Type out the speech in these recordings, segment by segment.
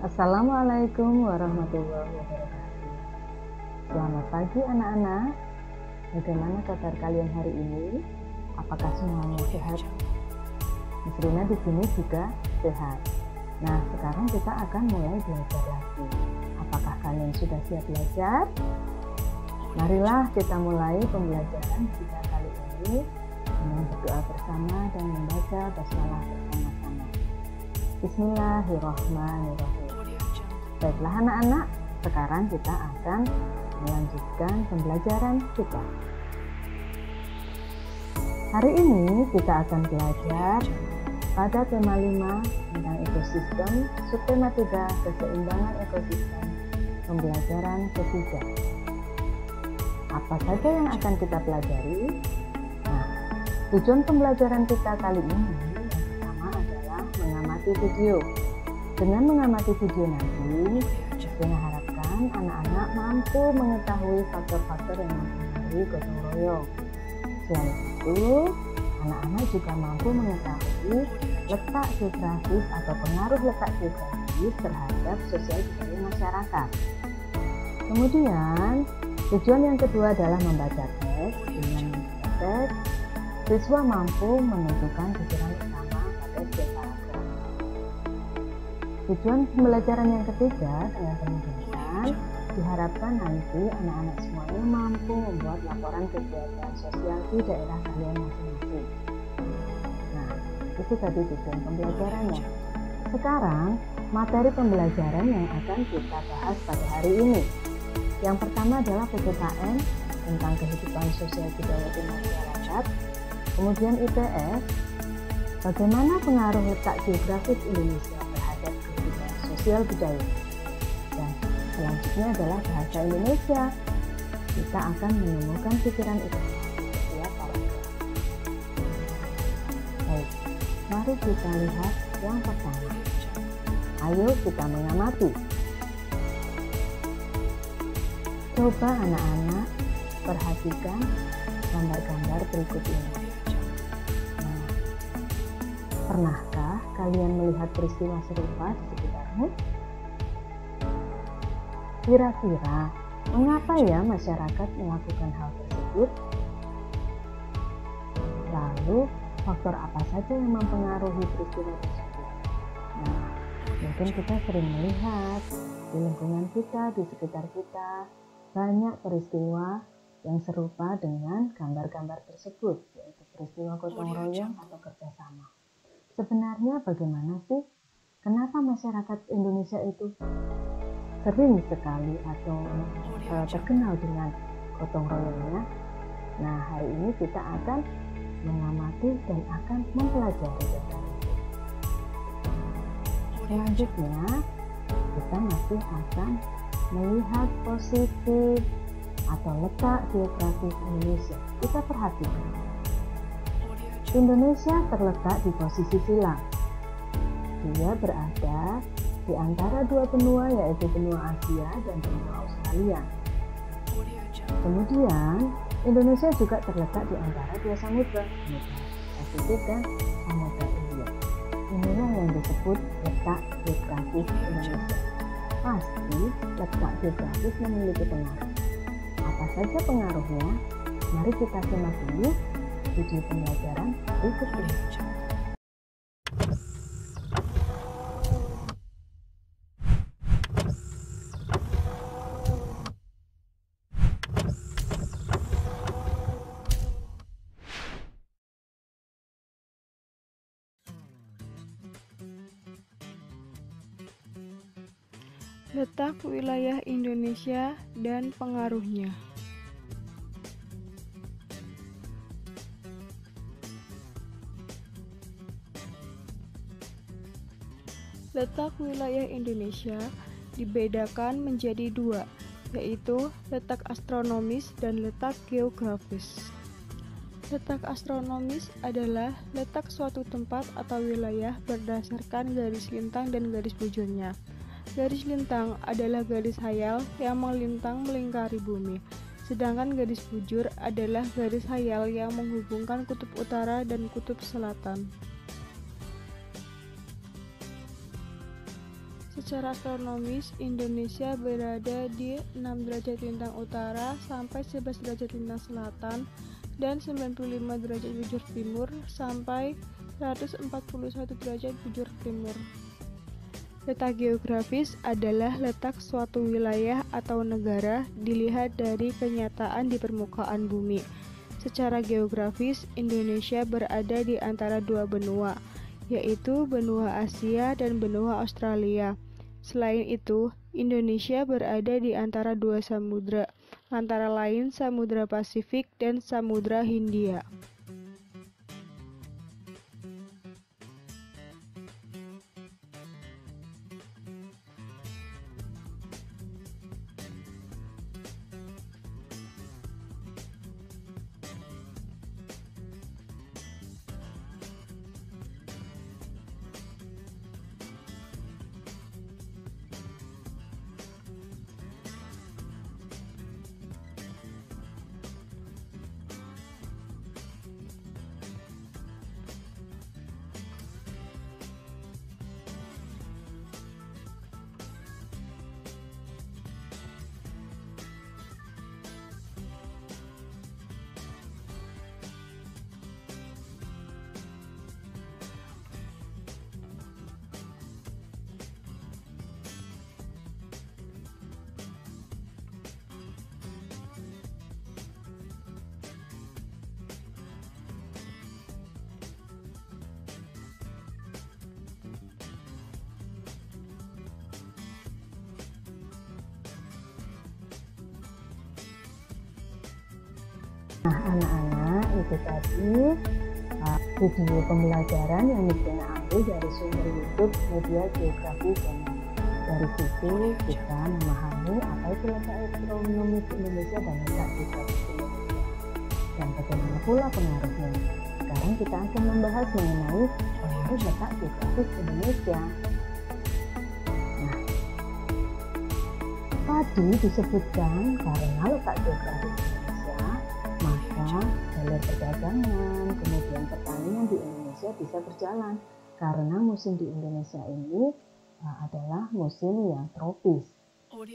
Assalamualaikum warahmatullahi wabarakatuh. Selamat pagi anak-anak. Bagaimana kabar kalian hari ini? Apakah semuanya sehat? Miss Rina di sini juga sehat. Nah, sekarang kita akan mulai belajar lagi. Apakah kalian sudah siap belajar? Marilah kita mulai pembelajaran kita kali ini dengan berdoa bersama dan membaca basmalah bersama-sama. Bismillahirrahmanirrahim. Baiklah anak-anak, sekarang kita akan melanjutkan pembelajaran kita. Hari ini kita akan belajar pada tema 5 tentang ekosistem, subtema 3 keseimbangan ekosistem, pembelajaran ketiga. Apa saja yang akan kita pelajari? Nah, tujuan pembelajaran kita kali ini yang pertama adalah mengamati video. Dengan mengamati video nanti, saya harapkan anak-anak mampu mengetahui faktor-faktor yang mempengaruhi gotong royong. Selain itu, anak-anak juga mampu mengetahui letak geografis atau pengaruh letak geografis terhadap sosial budaya masyarakat. Kemudian, tujuan yang kedua adalah membaca teks. Dengan membaca teks, siswa mampu menentukan pikiran utama pada setiap paragraf. Tujuan pembelajaran yang ketiga dengan demikian diharapkan nanti anak-anak semuanya mampu membuat laporan kegiatan sosial di daerah kalian masing-masing. Nah, itu tadi tujuan pembelajarannya. Sekarang, materi pembelajaran yang akan kita bahas pada hari ini. Yang pertama adalah PPKN tentang kehidupan sosial budaya di masyarakat. Kemudian IPS, bagaimana pengaruh letak geografis Indonesia terhadap kehidupan sosial budaya. Dan selanjutnya adalah bahasa Indonesia. Kita akan menemukan pikiran itu setiap paragraf. Baik, mari kita lihat yang pertama. Ayo kita mengamati. Coba anak-anak perhatikan gambar-gambar berikut ini. Nah, pernahkah kalian melihat peristiwa serupa di sekitarmu? Kira-kira mengapa ya masyarakat melakukan hal tersebut? Lalu, faktor apa saja yang mempengaruhi peristiwa tersebut? Nah, mungkin kita sering melihat di lingkungan kita, di sekitar kita, banyak peristiwa yang serupa dengan gambar-gambar tersebut, yaitu peristiwa gotong royong atau kerjasama. Sebenarnya bagaimana sih? Kenapa masyarakat Indonesia itu sering sekali atau terkenal dengan gotong royongnya? Nah, hari ini kita akan mengamati dan akan mempelajari tentang itu. Selanjutnya, kita masih akan melihat posisi atau letak geografis Indonesia. Kita perhatikan. Indonesia terletak di posisi silang. Dia berada di antara dua benua, yaitu benua Asia dan benua Australia. Kemudian, Indonesia juga terletak di antara dua samudra, Samudra Pasifik dan Samudra India. Inilah yang disebut letak geografis Indonesia. Pasti letak geografis memiliki pengaruh. Apa saja pengaruhnya? Mari kita simak dulu video pembelajaran berikut ini. Letak wilayah Indonesia dan pengaruhnya. Letak wilayah Indonesia dibedakan menjadi dua, yaitu letak astronomis dan letak geografis. Letak astronomis adalah letak suatu tempat atau wilayah berdasarkan garis lintang dan garis bujurnya. Garis lintang adalah garis hayal yang melintang melingkari bumi, sedangkan garis bujur adalah garis hayal yang menghubungkan kutub utara dan kutub selatan. Secara astronomis, Indonesia berada di 6 derajat lintang utara sampai 11 derajat lintang selatan dan 95 derajat bujur timur sampai 141 derajat bujur timur. Letak geografis adalah letak suatu wilayah atau negara dilihat dari kenyataan di permukaan bumi. Secara geografis, Indonesia berada di antara dua benua, yaitu benua Asia dan benua Australia. Selain itu, Indonesia berada di antara dua samudra, antara lain Samudra Pasifik dan Samudra Hindia. Nah, anak-anak, itu tadi video pembelajaran yang Miss ambil dari sumber YouTube Media Geografi Channel. Dari situ kita memahami apa itu letak astronomis Indonesia dan letak geografis Indonesia dan bagaimana pula pengaruhnya. Sekarang kita akan membahas mengenai pengaruh letak geografis Indonesia. Nah, tadi disebutkan karena letak geografis jalur perdagangan, kemudian pertanian di Indonesia bisa berjalan karena musim di Indonesia ini adalah musim yang tropis,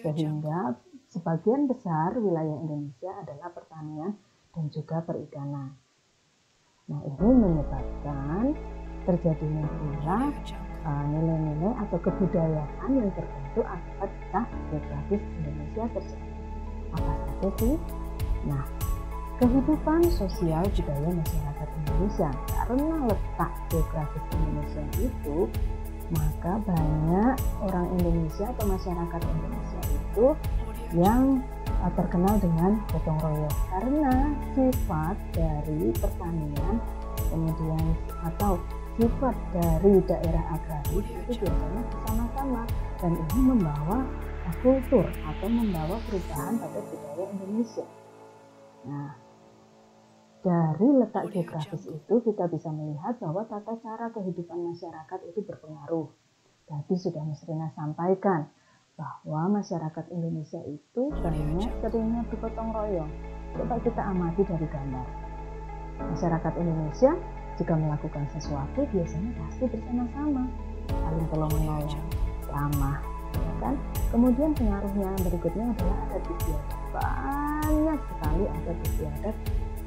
sehingga sebagian besar wilayah Indonesia adalah pertanian dan juga perikanan. Nah, ini menyebabkan terjadinya pula nilai-nilai atau kebudayaan yang terbentuk akibat letak geografis Indonesia tersebut. Apa saja sih? Nah, kehidupan sosial budaya masyarakat Indonesia karena letak geografis Indonesia itu, maka banyak orang Indonesia atau masyarakat Indonesia itu yang terkenal dengan gotong royong karena sifat dari pertanian kemudian atau sifat dari daerah agraris itu biasanya bersama-sama dan ini membawa kultur atau membawa perubahan pada budaya Indonesia. Nah, dari letak geografis itu kita bisa melihat bahwa tata cara kehidupan masyarakat itu berpengaruh. Tadi sudah Miss Rina sampaikan bahwa masyarakat Indonesia itu banyak seringnya bergotong royong. Coba kita amati dari gambar. Masyarakat Indonesia jika melakukan sesuatu biasanya pasti bersama-sama, saling tolong-menolong, ramah, kan? Kemudian pengaruhnya berikutnya adalah adat istiadat. Banyak sekali adat istiadat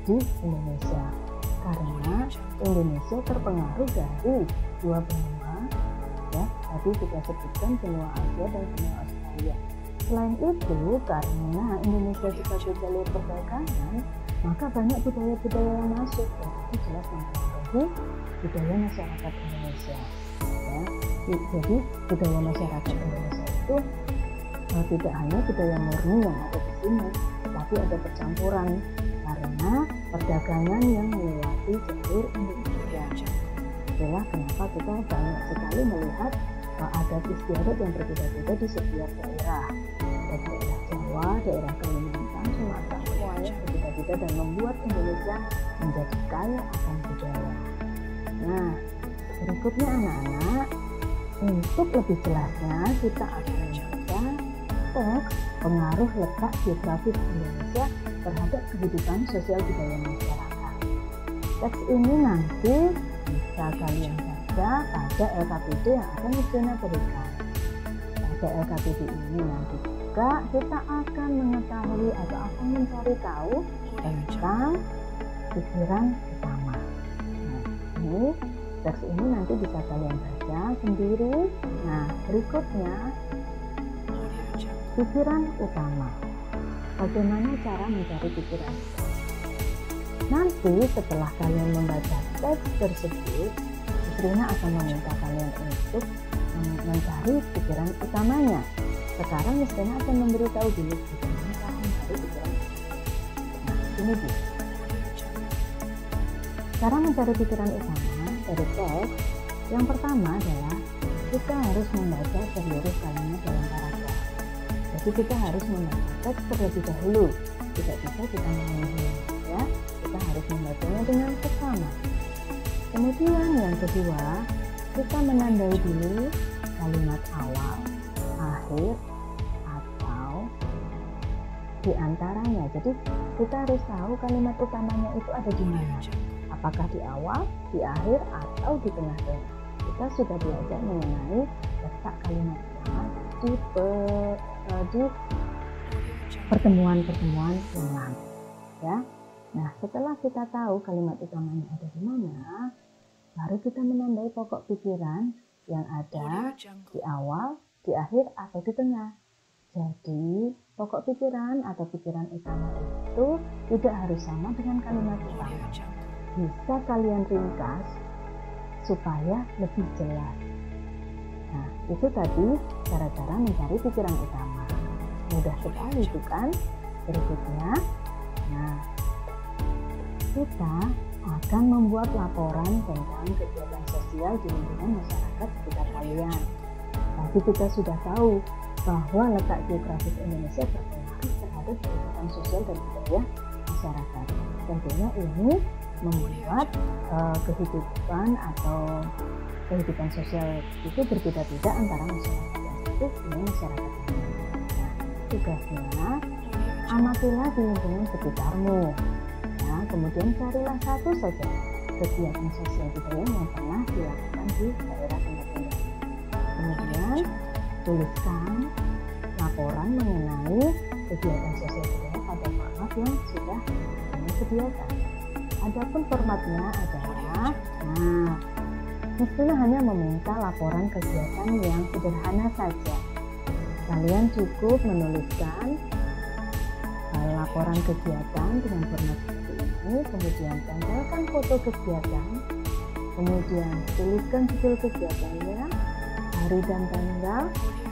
di Indonesia karena Indonesia terpengaruh dari dua benua, ya tadi kita sebutkan benua Asia dan benua Australia. Selain itu, karena Indonesia sebagai jalur perdagangan, maka banyak budaya-budaya yang masuk dan itu jelas mempengaruhi budaya masyarakat Indonesia. Ya, jadi budaya masyarakat Indonesia itu tidak hanya budaya murni yang ada di sini, tapi ada percampuran karena perdagangan yang melewati jalur Indonesia. Itulah kenapa kita banyak sekali melihat adat istiadat yang berbeda-beda di setiap daerah. Daerah Jawa, daerah Kalimantan, Sumatera, semuanya berbeda-beda dan membuat Indonesia menjadi kaya akan budaya. Nah, berikutnya anak-anak, untuk lebih jelasnya kita akan membaca teks pengaruh letak geografis Indonesia terhadap kehidupan sosial budaya masyarakat. Teks ini nanti bisa kalian baca pada LKPD yang akan Miss Rina berikan. pada LKPD ini nanti juga kita akan mengetahui atau akan mencari tahu tentang pikiran utama. Nah, ini teks ini nanti bisa kalian baca sendiri. Nah, berikutnya pikiran utama. Bagaimana cara mencari pikiran utama? Nanti setelah kalian membaca teks tersebut, Rina akan meminta kalian untuk mencari pikiran utamanya. Sekarang Miss Rina akan memberitahu dulu bagaimana cara mencari pikiran utama. Nah, ini dia. Cara mencari pikiran utama dari teks, yang pertama adalah kita harus membaca seluruh kalimat dalam paragraf. Jadi kita harus membaca teks terlebih dahulu. Tidak bisa kita mengulangi, ya. Kita harus membacanya dengan seksama. Kemudian yang kedua, kita menandai dulu kalimat awal, akhir, atau di antaranya. Jadi kita harus tahu kalimat utamanya itu ada di mana. Apakah di awal, di akhir, atau di tengah-tengah. Kita sudah belajar mengenai letak kalimat utama di pertemuan-pertemuan yang lalu, ya. Nah, setelah kita tahu kalimat utamanya ada di mana, baru kita menandai pokok pikiran yang ada di awal, di akhir, atau di tengah. Jadi, pokok pikiran atau pikiran utama itu tidak harus sama dengan kalimat utama. Bisa kalian ringkas supaya lebih jelas. Nah, itu tadi cara-cara mencari pikiran utama. Mudah sekali, bukan? Berikutnya, nah, kita akan membuat laporan tentang kegiatan sosial di lingkungan masyarakat sekitar kalian. Tapi kita sudah tahu bahwa letak geografis Indonesia berpengaruh terhadap kehidupan sosial dan budaya masyarakat. Tentunya ini membuat kehidupan atau kehidupan sosial itu berbeda-beda antara masyarakat yang satu dengan masyarakat lain. Nah, tugasnya amatilah di lingkungan sekitarmu. Nah, kemudian carilah satu saja kegiatan sosial budaya yang pernah dilakukan di daerah tempat tinggal. Kemudian tuliskan laporan mengenai kegiatan sosial budaya pada format yang sudah kami sediakan. Adapun formatnya adalah, nah, mestinya hanya meminta laporan kegiatan yang sederhana saja. Kalian cukup menuliskan laporan kegiatan dengan format seperti ini, kemudian tempelkan foto kegiatan, kemudian tuliskan judul kegiatannya, hari dan tanggal,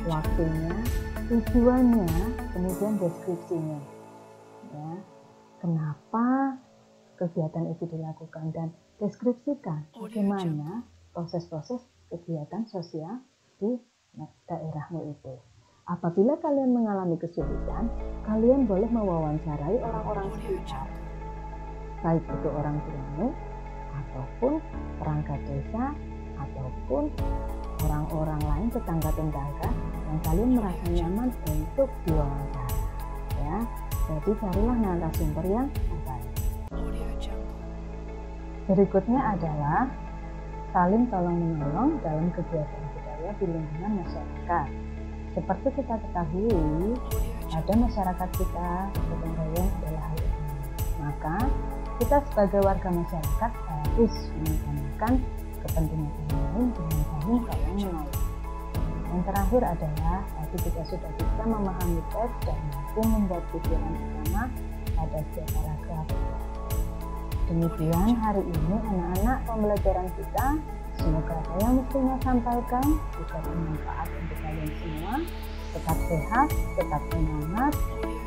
waktunya, tujuannya, kemudian deskripsinya. Ya, kenapa kegiatan itu dilakukan dan deskripsikan bagaimana proses-proses kegiatan sosial di daerahmu itu. Apabila kalian mengalami kesulitan, kalian boleh mewawancarai orang-orang sekitar, baik itu orang tuamu, ataupun perangkat desa, ataupun orang-orang lain tetangga-tetangga yang kalian merasa nyaman untuk diwawancara. Ya, jadi carilah narasumber yang terbaik. Berikutnya adalah saling tolong-menolong dalam kegiatan budaya di lingkungan masyarakat. Seperti kita ketahui, ada masyarakat kita gotong royong adalah hal ini. Maka kita sebagai warga masyarakat harus mengutamakan kepentingan orang lain dengan saling tolong-menolong. Yang terakhir adalah tadi kita sudah bisa memahami teks dan mampu membuat pikiran utama pada setiap paragraf. Demikian hari ini anak-anak pembelajaran kita. Semoga apa yang mestinya sampaikan bisa bermanfaat untuk kalian semua. Tetap sehat, tetap semangat,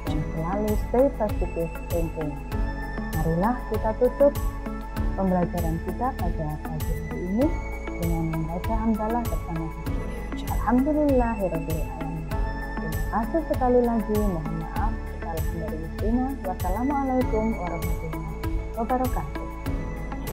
dan selalu stay positive thinking. Marilah kita tutup pembelajaran kita pada pagi hari ini dengan membaca hamdalah bersama-sama. Alhamdulillahirabbil alamin. Terima kasih sekali lagi. Mohon maaf kesalahan dari Mustina. Wassalamualaikum warahmatullahi wabarakatuh.